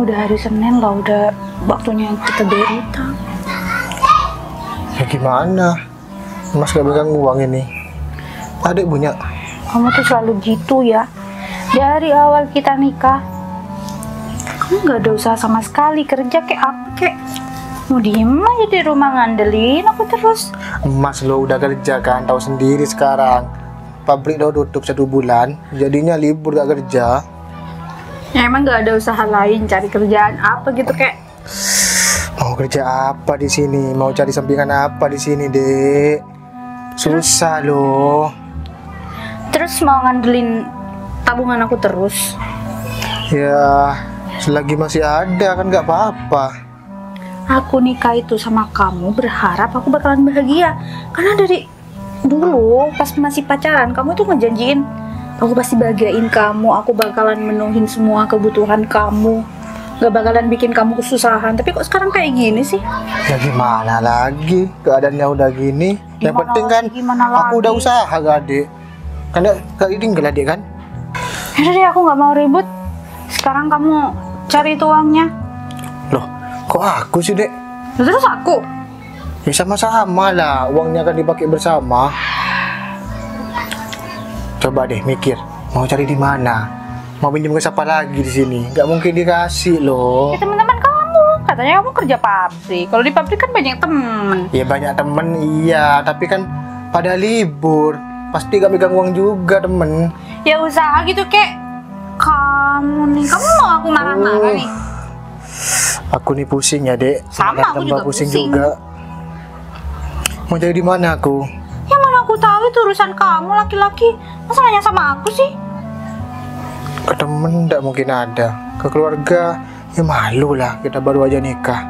udah hari Senin loh, udah waktunya kita bayar utang. Ya gimana? Mas gak pegang uang ini. Adik punya. Kamu tuh selalu gitu ya. Dari awal kita nikah, kamu gak ada usaha sama sekali, kerja kayak apa kayak. Mau diem aja di rumah ngandelin aku terus. Mas lo udah kerja kan, tahu sendiri sekarang. Pabrik lo tutup 1 bulan, jadinya libur gak kerja. Ya emang gak ada usaha lain, cari kerjaan apa gitu kayak. Mau kerja apa di sini? Mau cari sampingan apa di sini, Dek? Susah loh. Terus mau ngandelin tabungan aku terus. Ya, selagi masih ada kan nggak apa-apa. Aku nikah itu sama kamu berharap aku bakalan bahagia. Karena dari dulu pas masih pacaran kamu tuh ngejanjiin aku pasti bahagiain kamu, aku bakalan menuhin semua kebutuhan kamu, gak bakalan bikin kamu kesusahan. Tapi kok sekarang kayak gini sih? Ya gimana lagi, keadaannya udah gini. Yang Gimana penting kan lagi, aku udah usaha gak, Dek? Karena Kak ini nggak, Dek kan? Yaudah deh, aku gak mau ribut. Sekarang kamu cari itu uangnya. Loh, kok aku sih, Dek? Terus aku? Ya sama-sama lah, uangnya akan dipakai bersama. Coba deh mikir, mau cari di mana? Mau pinjam ke siapa lagi di sini? Nggak mungkin dikasih loh. Ya teman-teman kamu, katanya kamu kerja pabrik. Kalau di pabrik kan banyak temen. Ya banyak temen iya, tapi kan pada libur. Pasti gak megang uang juga temen. Ya usaha gitu kek. Kamu nih, kamu mau aku marah-marah nih? Aku nih pusing ya, Dek. Sama, aku tambah juga pusing pusing. juga. Mau cari di mana aku? Ya mana aku tahu itu urusan kamu laki-laki. Masa nanya sama aku sih? Ke temen nggak mungkin ada. Ke keluarga ya malu lah, kita baru aja nikah.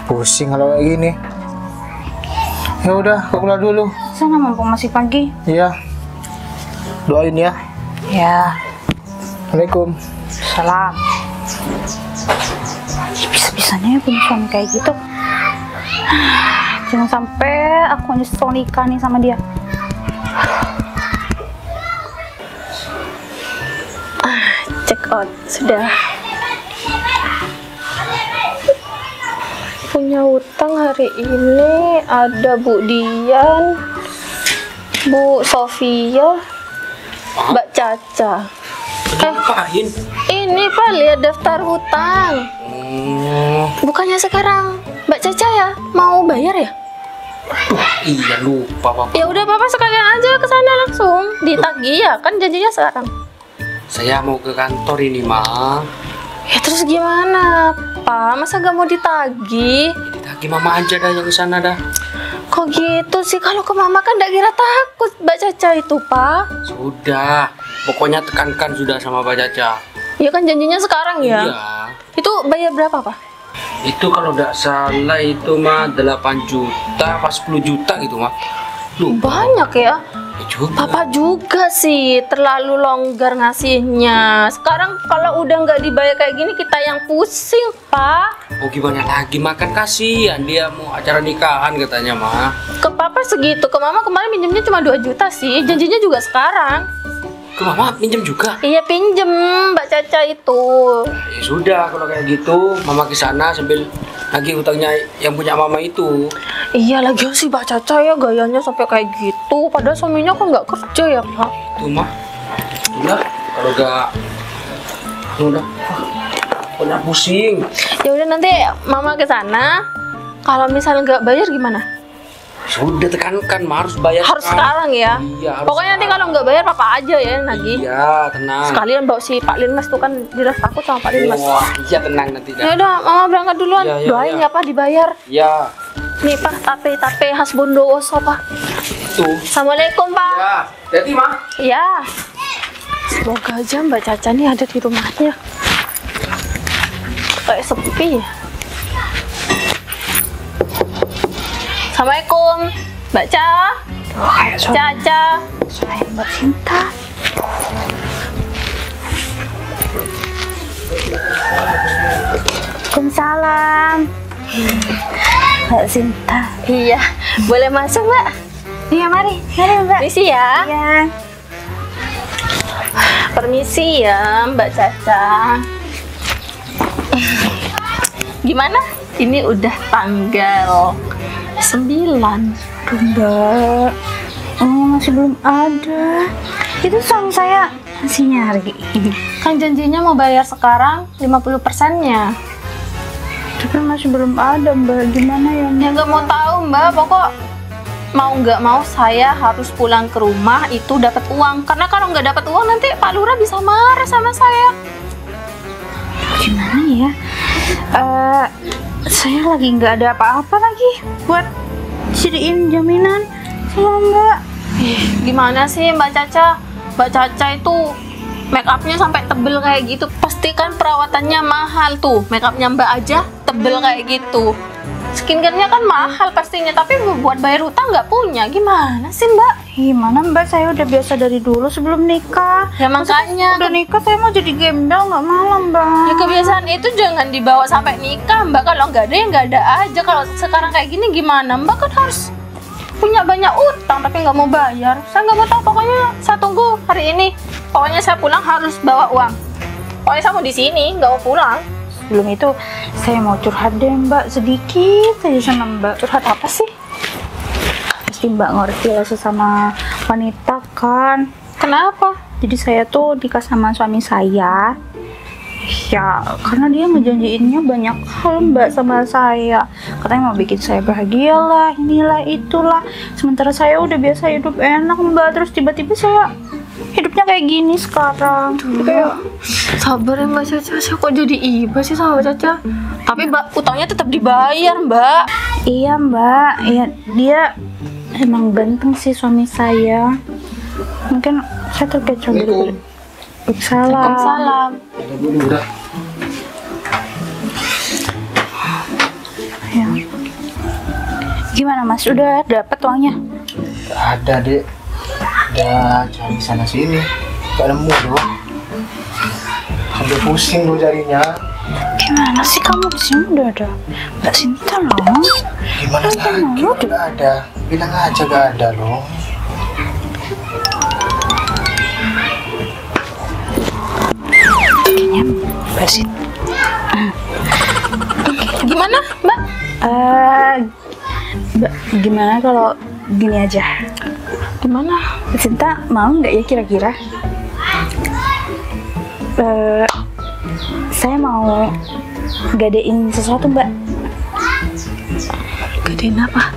Pusing kalau kayak gini. Ya udah, aku keluar dulu. Sana mumpung masih pagi. Iya. Doain ya. Ya. Assalamualaikum. Salam. Bisa-bisanya ya punya suami kayak gitu. Jangan sampai aku nyesel nikah nih sama dia. Check out sudah. Punya utang hari ini ada Bu Dian, Bu Sofia, Mbak Caca. Ngapain? Ini Pak, lihat daftar hutang. Bukannya sekarang Mbak Caca ya mau bayar ya? Iya lupa Papa. Ya udah Papa sekalian aja ke sana langsung ditagih ya, kan janjinya sekarang. Saya mau ke kantor ini, Ma. Ya terus gimana Pak? Masa gak mau ditagih? Ditagih Mama aja dah yang ke sana dah. Kok gitu sih? Kalau ke Mama kan gak kira takut Mbak Caca itu Pak. Sudah, pokoknya tekankan sudah sama Pak Caca. Ya kan janjinya sekarang ya? Iya. Itu bayar berapa Pak? Itu kalau tidak salah itu mah 8 juta pas 10 juta gitu mah. Lupa. Banyak ya? Ya juga. Papa juga sih terlalu longgar ngasihnya. Sekarang kalau udah nggak dibayar kayak gini kita yang pusing Pak. Oh gimana lagi, makan kasihan dia mau acara nikahan katanya mah. Ke Papa segitu, ke Mama kemarin minjemnya cuma 2 juta sih. Janjinya juga sekarang. Ke Mama pinjam juga. Iya pinjem Mbak Caca itu. Ya sudah kalau kayak gitu Mama ke sana sambil lagi hutangnya yang punya Mama itu. Iya lagi sih Mbak Caca ya gayanya sampai kayak gitu. Padahal suaminya kan nggak kerja ya Pak. Itu mah. Udah kalau gak udah pokoknya pusing. Ya udah nanti Mama ke sana. Kalau misalnya nggak bayar gimana? Sudah tekankan mah harus bayar. Harus sekarang ya. Iya, harus. Pokoknya nanti kalau nggak bayar Papa aja ya nagih. Iya, tenang. Sekalian bawa si Pak Linmas tuh kan dia takut sama Pak Linmas. Wah, iya tenang nanti dah. Ya udah, Mama berangkat duluan. Iya, iya, Doain iya. ya Pak dibayar. Ya, Nih Pak, tape Hasbundowoso Pak. itu. Assalamualaikum Pak. Ya, jadi mah. Ya. Semoga aja Mbak Caca nih ada di rumahnya. Kayak sepi ya. Assalamualaikum Mbak Caca. Saya Mbak Sinta. Waalaikumsalam. Mbak Sinta. Iya, boleh masuk Mbak? Iya mari Mbak. Misi ya. Iya. Permisi ya Mbak Caca. Gimana? Ini udah tanggal 9. Tuh, Mbak. Oh, masih belum ada. Itu suami saya masih nyari. Kan janjinya mau bayar sekarang 50%-nya. Tapi masih belum ada, Mbak. Gimana ya, Mbak? Ya nggak mau tahu Mbak, pokok mau nggak mau saya harus pulang ke rumah itu dapat uang. Karena kalau nggak dapat uang nanti Pak Lurah bisa marah sama saya. Gimana ya? Saya lagi nggak ada apa-apa lagi buat jadiin jaminan. Saya nggak. Gimana sih Mbak Caca? Mbak Caca itu make upnya sampai tebel kayak gitu. Pasti kan perawatannya mahal tuh. Make upnya Mbak aja tebel kayak gitu. Skincare-nya kan mahal pastinya, tapi buat bayar hutang nggak punya. Gimana sih Mbak? Gimana, Mbak? Saya udah biasa dari dulu sebelum nikah. Ya makanya Udah nikah saya mau jadi gembel nggak malam, Mbak. ya kebiasaan itu jangan dibawa sampai nikah Mbak. Kalau nggak ada ya nggak ada aja. Kalau sekarang kayak gini gimana Mbak? Kan harus punya banyak utang tapi nggak mau bayar. Saya nggak mau tahu, pokoknya saya tunggu hari ini. Pokoknya saya pulang harus bawa uang. Pokoknya saya mau di sini, nggak mau pulang. Sebelum itu saya mau curhat deh, Mbak, sedikit aja sama Mbak. Curhat apa sih? Pasti Mbak ngerti lah sesama wanita kan. Kenapa? Jadi saya tuh nikah sama suami saya. Ya, karena dia ngejanjiinnya banyak hal, Mbak, sama saya. Katanya mau bikin saya bahagia lah, inilah itulah. Sementara saya udah biasa hidup enak, Mbak. Terus tiba-tiba saya hidupnya kayak gini sekarang. Kayak Sabar ya Mbak Caca, saya kok jadi iba sih sama Mbak Caca. Tapi Mbak, utangnya tetap dibayar Mbak. iya, Mbak. Iya, dia emang ganteng sih suami saya. Mungkin saya terkecoh dulu. Salam. Salam. Ya. Gimana Mas? Udah dapet uangnya? Gak ada, Dek. Udah cari sana sini, gak nemu loh. Sampai pusing loh carinya. Gimana sih kamu di sini udah ada Mbak Sinta loh? Gimana lagi? Gak ada. Bilang aja gak ada loh. Kayaknya Mbak Sinta. Gimana Mbak? Mbak, gimana kalau gini aja? Gimana? Mbak Sinta mau nggak ya kira-kira? Saya mau gadein sesuatu, Mbak. Gadein apa?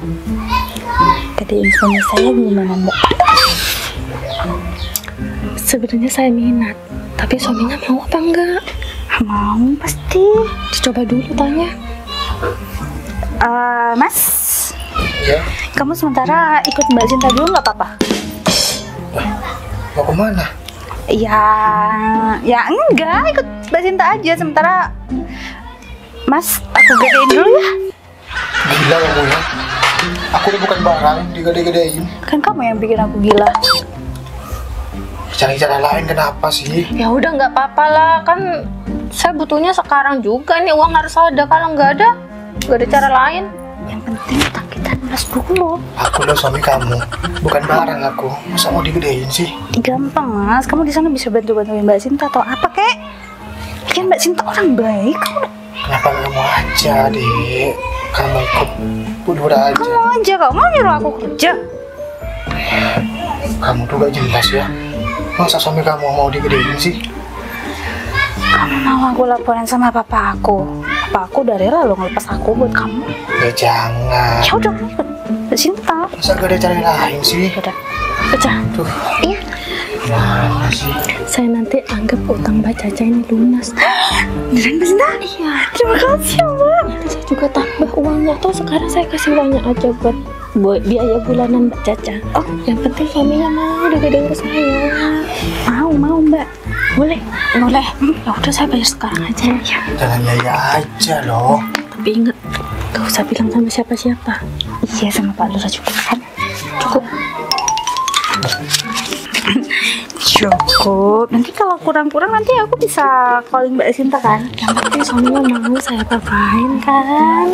Gadein suami saya gimana, Mbak? Sebenarnya saya minat, tapi suaminya mau apa enggak? Mau pasti. Dicoba dulu tanya. Mas, Ya, kamu sementara ikut Mbak Sinta dulu nggak apa-apa? mau kemana? Ya enggak, ikut Mbak Sinta aja sementara. Mas, aku gadein dulu ya. Gila kamu ya. Aku udah bukan barang, digede-gedein. Kan kamu yang bikin aku gila. Cari cara lain kenapa sih? Ya udah nggak apa-apa lah, kan saya butuhnya sekarang juga nih, uang harus ada. Kalau nggak ada cara lain. Yang penting utang kita lunas dulu. Aku loh suami kamu, bukan barang aku. Masa mau digedein sih? Gampang Mas, kamu di sana bisa bantu-bantuin Mbak Sinta atau apa kek? Kan Mbak Sinta orang baik. Kenapa nggak mau aja, Dek? Kamu ikut budur aja. Kamu aja, kamu mau nyuruh aku kerja. Kamu tuh gak jelas ya. Masa suami kamu mau digedein sih? Kamu mau aku laporin sama papa aku? Papa aku udah rela loh ngelepas aku buat kamu. Ya jangan. Ya udah, ikut Mbak Sinta. Masa gak ada cara lain sih? Udah, pecah. Tuh, Iya. mana sih? Saya nanti anggap utang Mbak Caca ini lunas. Beneran Mbak Sinta? Iya. Terima kasih ya Mbak. Saya juga tambah uangnya, atau sekarang saya kasih uangnya aja buat biaya bulanan Mbak Caca. Oh, Yang penting suaminya mau digedein ke saya. mau Mbak. Boleh. Boleh. Ya udah saya bayar sekarang aja. Ya. Jangan ya aja loh. Tapi inget, gak usah bilang sama siapa-siapa. Iya, sama Pak Lurah juga kan. Cukup. Cukup. Nanti kalau kurang-kurang nanti aku bisa calling Mbak Sinta kan. Yang penting suaminya mau saya papain kan.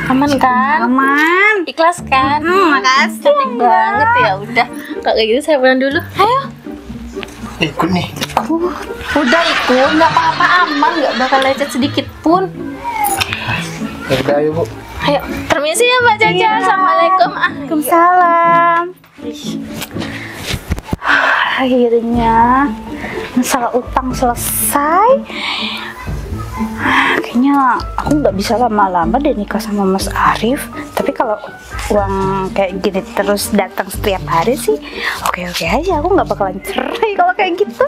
Aman kan? Aman. Ikhlas kan? Makasih. Cantik banget ya. Udah, kalau kayak gitu saya pulang dulu. Ayo. Ikut nih. Udah ikut, nggak apa-apa, aman, nggak bakal lecet sedikit pun. Ya udah ayo Bu. Ayo, permisi ya Mbak Caca. Iya. Assalamualaikum. Waalaikumsalam. Akhirnya masalah utang selesai. Kayaknya aku nggak bisa lama-lama deh nikah sama Mas Arif. Tapi kalau uang kayak gini terus datang setiap hari sih, oke-oke aja. Aku nggak bakalan cerai kalau kayak gitu.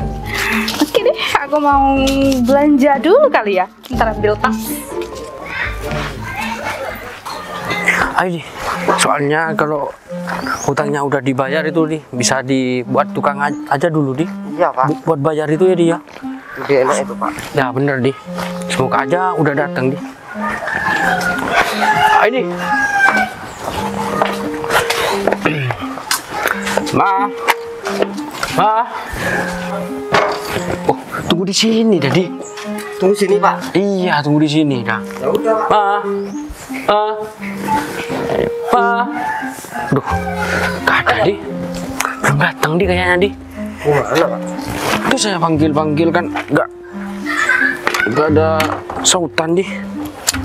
Oke deh, aku mau belanja dulu kali ya. Ntar ambil tas. Ayo nih, soalnya kalau hutangnya udah dibayar itu nih bisa dibuat tukang aja dulu nih. Iya Pak. Buat bayar itu ya dia. Lebih enak itu Pak. Ya bener di. Semoga aja udah datang di. Ayo nih. Ma. Oh, tunggu di sini Dadi. Tunggu sini Pak. Iya, tunggu di sini dah. Ya udah Pak. Ma. Duh, gak ada di. Belum datang di kayaknya di. Gimana Pak? Itu saya panggil kan nggak ada sautan di.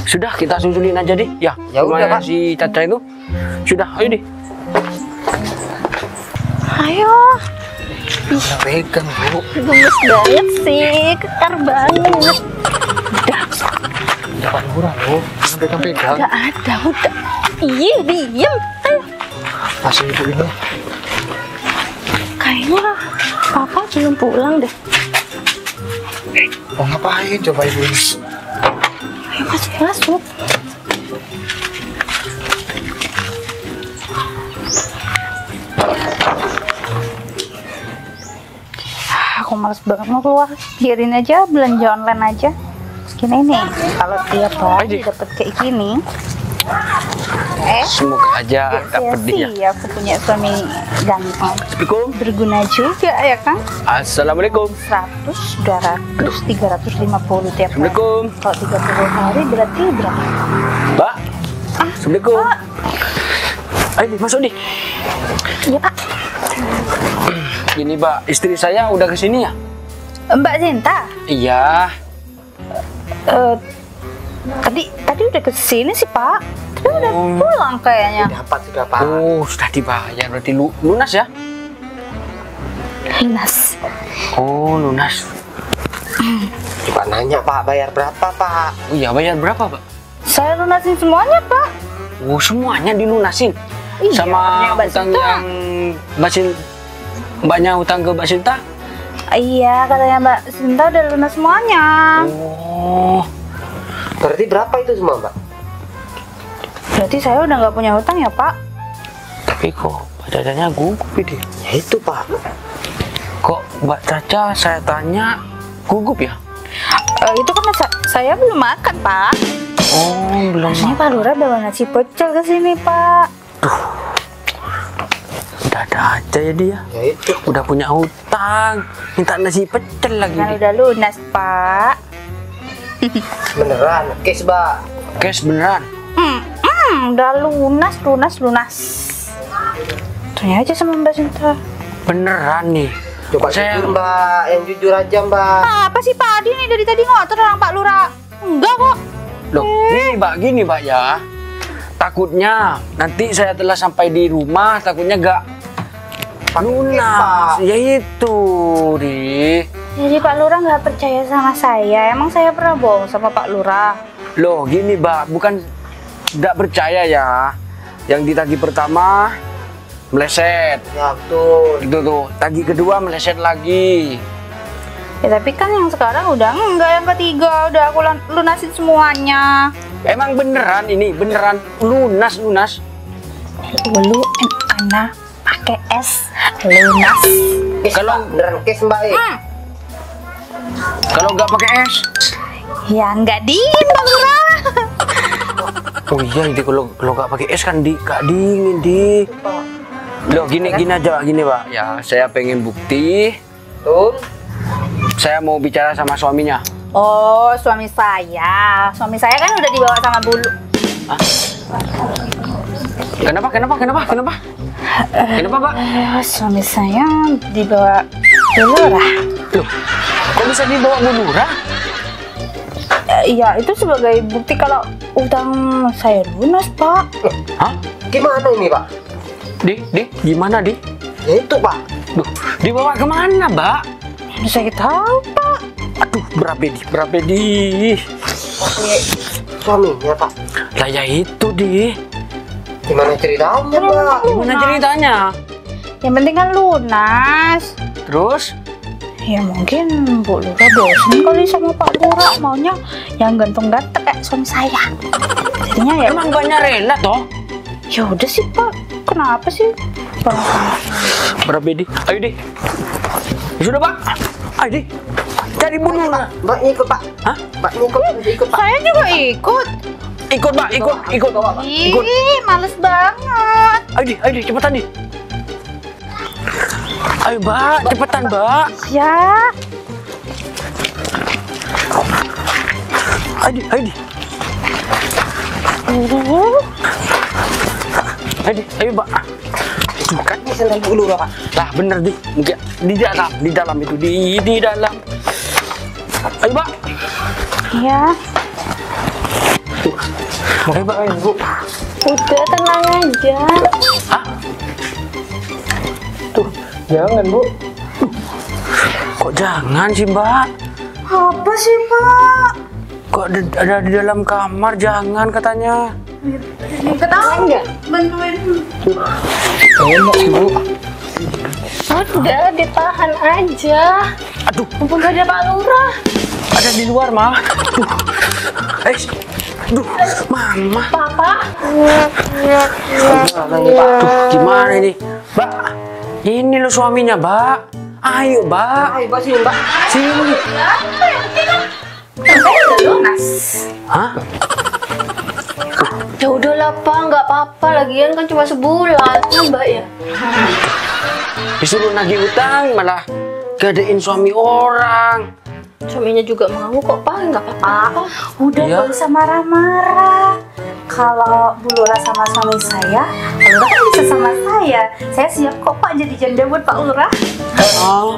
Sudah kita susulin aja di. Ya Ya udah, rumahnya Pak. si Caca itu. Sudah, ayo di. Ayo, Udah pegang Bu. gemes banget sih, kekar banget. Dapat murah Bu. Jangan pegang-pegang. Gak ada, udah. Iya, diem. Ayo. Masih Ibu ini. Kayaknya Papa belum pulang deh. Mau ngapain coba Ibu ini? Ayo masuk. Aku males banget mau keluar. Biarin aja, belanja online aja. Segini nih, kalau tiap hari dapet kayak gini, Semoga aja dapet dia. sia-sia aku punya suami ganteng. Assalamualaikum. Berguna juga ya kan? Assalamualaikum. 100, 200, 350 tiap hari. Assalamualaikum. Kalau 30 hari berarti berapa? Mbak. Assalamualaikum. Ayo di, masuk di. Iya Pak. Gini Mbak, istri saya udah kesini ya? Mbak Zinta, Iya. tadi udah kesini sih Pak. Tapi udah pulang kayaknya. Dapat sudah Pak. Oh, sudah dibayar berarti lunas ya? Lunas. Oh, lunas. Coba nanya Pak, bayar berapa Pak? Oh iya, bayar berapa Pak? Saya lunasin semuanya Pak. Oh, semuanya dilunasin. Iya, Sama katanya Mbak utang Sinta. yang Mbaknya utang ke Mbak Sinta? Iya, katanya Mbak Sinta udah lunas semuanya. Oh, Berarti berapa itu semua Mbak? Berarti saya udah nggak punya hutang ya Pak? tapi kok Mbak Cacanya gugup ini? Ya itu Pak. Kok Mbak Caca saya tanya gugup ya? Itu kan saya belum makan Pak. Oh, belum. Ini Pak Lurah bawa nasi pecel ke sini Pak. Udah ada aja ya dia. Ya itu. Udah punya hutang, minta nasi pecel lagi. Kan nih. udah lunas Pak. Beneran, cash Mbak. Cash beneran. Udah lunas. Tanya aja sama Mbak Sinta. Beneran nih. Coba Saya- jujur Mbak, yang jujur aja Mbak. Apa sih Pak Adi nih dari tadi ngotot orang Pak Lurah? Enggak kok. Loh, gini Mbak ya. Takutnya nanti saya telah sampai di rumah, takutnya gak lunas. Pak. Ya itu, Di. Jadi Pak Lurah nggak percaya sama saya. Emang saya pernah bohong sama Pak Lurah? Loh, gini Mbak, bukan gak percaya ya. Yang ditagih pertama meleset. Ya betul. Itu tuh, tagih kedua meleset lagi. Ya tapi kan yang sekarang udah enggak, yang ketiga udah aku lunasin semuanya. Emang beneran ini, beneran lunas. Lu anak pakai es lunas. Cash Kalau- Mbak, beneran cash Mbak Kalau nggak pakai es, Ya enggak dingin Pak Lurah. oh iya ini kalau nggak pakai es kan gak dingin di. Loh gini aja gini Pak. Ya saya pengen bukti. Betul. Saya mau bicara sama suaminya. Oh, suami saya. Suami saya kan udah dibawa sama bulu. Kenapa Pak? Suami saya dibawa Bu Lurah. Loh, kok bisa dibawa Bu Lurah? Iya, itu sebagai bukti kalau utang saya lunas, Pak. Hah? Gimana ini, Pak? Di, gimana, Di? Ya itu, Pak. Duh, dibawa kemana, Mbak? Mana saya tahu, Pak. Aduh, berapa, Di? Oke, suaminya, Pak. Lah ya itu, Di. Gimana ceritanya, Pak? Gimana ceritanya? Yang penting kan lunas. Terus? Ya mungkin Bu Lurah bosan kali sama Pak Lurah, maunya yang ganteng-ganteng kayak suami saya. Jadinya ya Emang banyak rela toh? ya udah sih Pak. Kenapa sih? Berapa, Di? Ayo, Di. Ya sudah, Pak. Ayo, Di. Cari Bu Lurah. Mbak ikut, Pak. Hah? Mbak ikut, Pak. Saya juga ikut. Ikut, Pak. Ikut. Ikut. Ih, males banget. Ayo, Di. Cepetan, Di. Ayo, Mbak. Cepetan, Mbak. Ya. Ayo, Di. Ayo, Di, Mbak. Kan ini sandal Bu Lurah, Pak. Lah, bener, Di. Mungkin di dalam itu, di dalam. Ayo, Mbak. Ya. Ayo, Mbak. Ayo, Bu. Udah tenang aja. Hah? Jangan, Bu. Kok jangan sih, Mbak? Apa sih Pak? Kok ada di dalam kamar, jangan katanya. Ketahuan nggak? Bantuin. Enak sih, Bu. Udah, ditahan aja. Aduh, Mumpung gak ada Pak Lurah. ada di luar, Ma. Aduh. Aduh, Mama. Papa. Gimana ini, Pak? Aduh, gimana ini? Mbak, ini lo suaminya, Mbak. Ayo, Mbak. Ayo, Pak, sini, Mbak. Sini. Sampai udah lunas. Hah? Ya udahlah Pak, nggak apa-apa. Lagian kan cuma sebulan, ya Mbak ya. Disuruh nagih utang, malah gadein suami orang. Suaminya juga mau kok Pak, nggak apa-apa. Udah Iya. gak usah marah-marah. Kalau Bu Lurah sama suami saya, Pak Lurah kan bisa sama saya. Saya siap kok Pak jadi janda buat Pak Lurah. Oh,